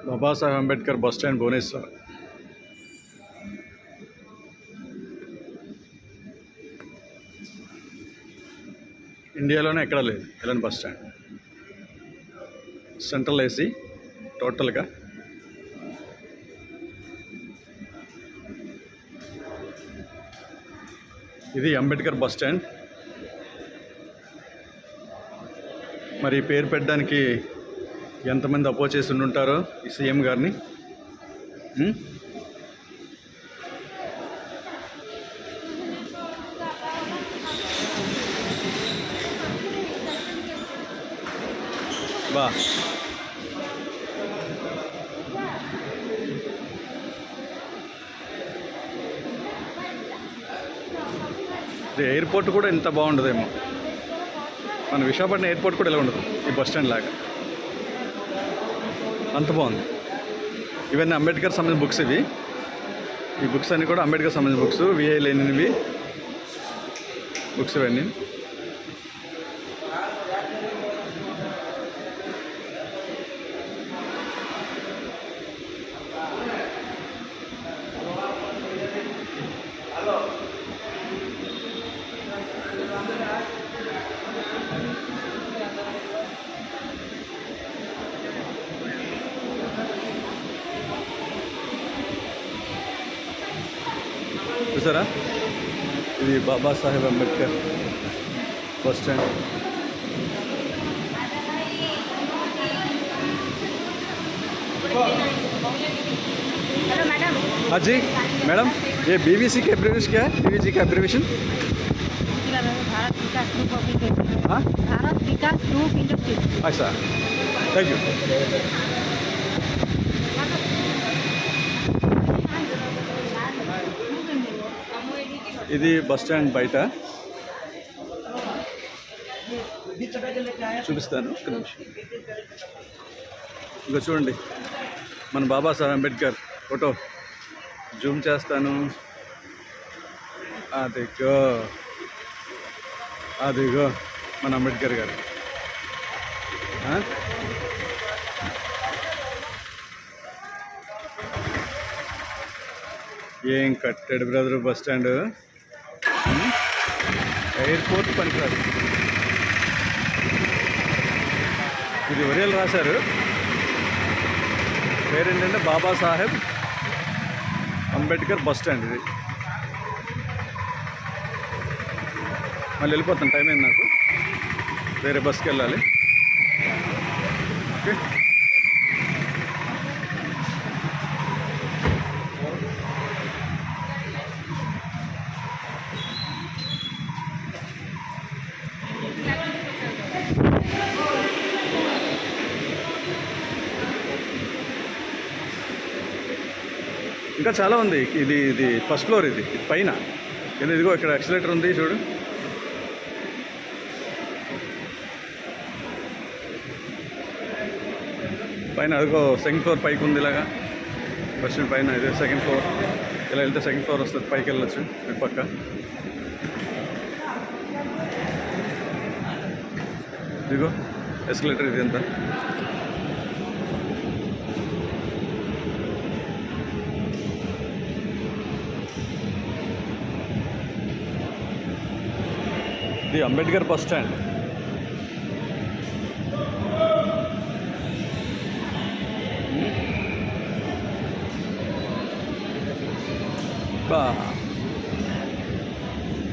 Babasaheb Ambedkar bus stand Bhubaneswar. ఇండియాలోనే ఎక్కడా లేదు ఇలాంటి బస్ స్టాండ్. సెంట్రల్ ఏసీ టోటల్గా. ఇది అంబేద్కర్ బస్ స్టాండ్. మరి పేరు పెట్టడానికి ఎంతమంది అపోజ్ చేసి ఉండుంటారో ఈ సీఎం గారిని. బా ఎయిర్పోర్ట్ కూడా ఇంత బాగుండదేమో. మన విశాఖపట్నం ఎయిర్పోర్ట్ కూడా ఇలా ఉండదు ఈ బస్ స్టాండ్ లాగా. అంత బాగుంది. ఇవన్నీ అంబేద్కర్ సంబంధించిన బుక్స్. ఈ బుక్స్ అన్నీ కూడా అంబేద్కర్ సంబంధించిన బుక్స్. విఐ లేనివి బుక్స్ ఇవన్నీ. చూసారా, ఇది బాబాసాహెబ్ అంబేద్కర్ బస్ స్టాండ్. हाँ जी मैडम, ये बीवीसी का एब्रीविएशन क्या है? बीवीसी का abbreviation Bharat Vikas group of industry. हाँ, भारत विकास ग्रुप इंडस्ट्री. अच्छा, थैंक यू. ఇది బస్ స్టాండ్ బయట చూపిస్తాను, ఒక్క నిమిషం. ఇంకా చూడండి, మన బాబాసాహెబ్ అంబేద్కర్ ఫోటో జూమ్ చేస్తాను. అదిగో అదిగో మన అంబేద్కర్ గారు. ఏం కట్టాడు బ్రదర్ బస్ స్టాండ్. ఎయిర్పోర్ట్ పనికిరాదు. ఇది ఒరియల్ రాశారు. పేరేంటంటే బాబాసాహెబ్ అంబేద్కర్ బస్ స్టాండ్. ఇది మళ్ళీ వెళ్ళిపోతాను, టైం అయింది నాకు, వేరే బస్కి వెళ్ళాలి. ఓకే, ఇంకా చాలా ఉంది. ఇది ఫస్ట్ ఫ్లోర్. ఇది పైన ఇదిగో ఇక్కడ ఎక్సలేటర్ ఉంది చూడు. పైన అదిగో సెకండ్ ఫ్లోర్ పైకి ఉంది. ఇలాగా బస్ స్టాండ్ పైన ఇదే సెకండ్ ఫ్లోర్. ఇలా వెళ్తే సెకండ్ ఫ్లోర్ వస్తుంది, పైకి వెళ్ళొచ్చు ఇటు పక్క. ఇదిగో ఎస్కలేటర్. ఇది ఎంత ఇది అంబేద్కర్ బస్ స్టాండ్.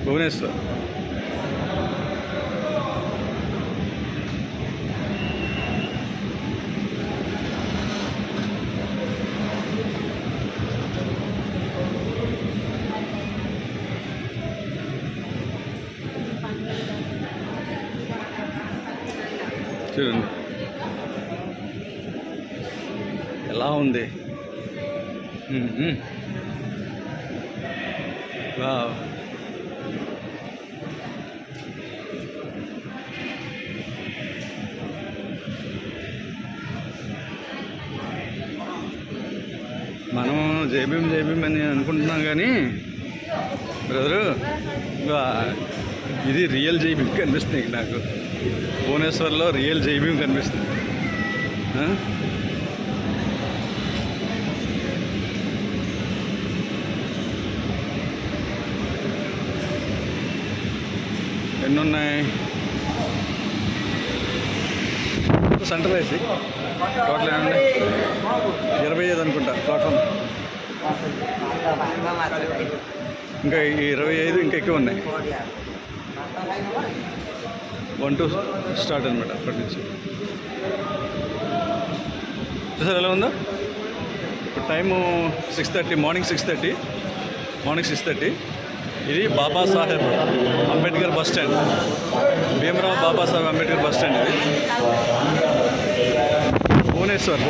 భువనేశ్వర్. చూడండి ఎలా ఉంది. మనం జైభీం అని అనుకుంటున్నాం కానీ బ్రదరు ఇది రియల్ జైభీం కనిపిస్తుంది నాకు. భువనేశ్వర్లో రియల్ జైభీం కనిపిస్తుంది. ఎన్ని ఉన్నాయి? సెంటర్ ఏసీ టోటల్ ఏమండి 25 అనుకుంటా ప్లాట్ఫామ్. ఇంకా ఈ 25 ఇంకా ఎక్కువ ఉన్నాయి. 1 to స్టార్ట్ అనమాట అప్పటి నుంచి. చూసారు ఎలా ఉందో? ఇప్పుడు టైము 6:30, మార్నింగ్ 6:30. ఇది Babasaheb Ambedkar bus stand, Bhimarao Babasaheb Ambedkar bus stand. ఇది భువనేశ్వర్.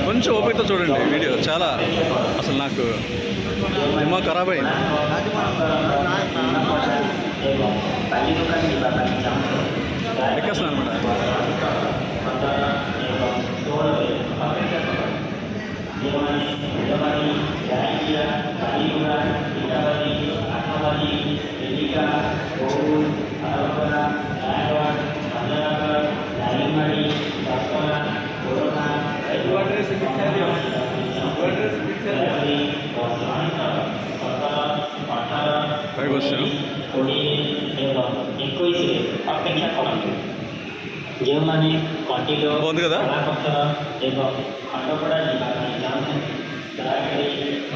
కొంచెం ఓపికతో చూడండి వీడియో. చాలా అసలు నాకు దిమాగ్ ఖరాబ్ అయింది. ఎక్కేస్తున్నాను అనమాట. పైకి వచ్చాను. బాగుంది కదా?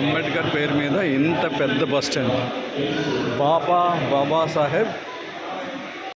అంబేద్కర్ పేరు మీద ఇంత పెద్ద బస్ స్టాండ్, బాబాసాహెబ్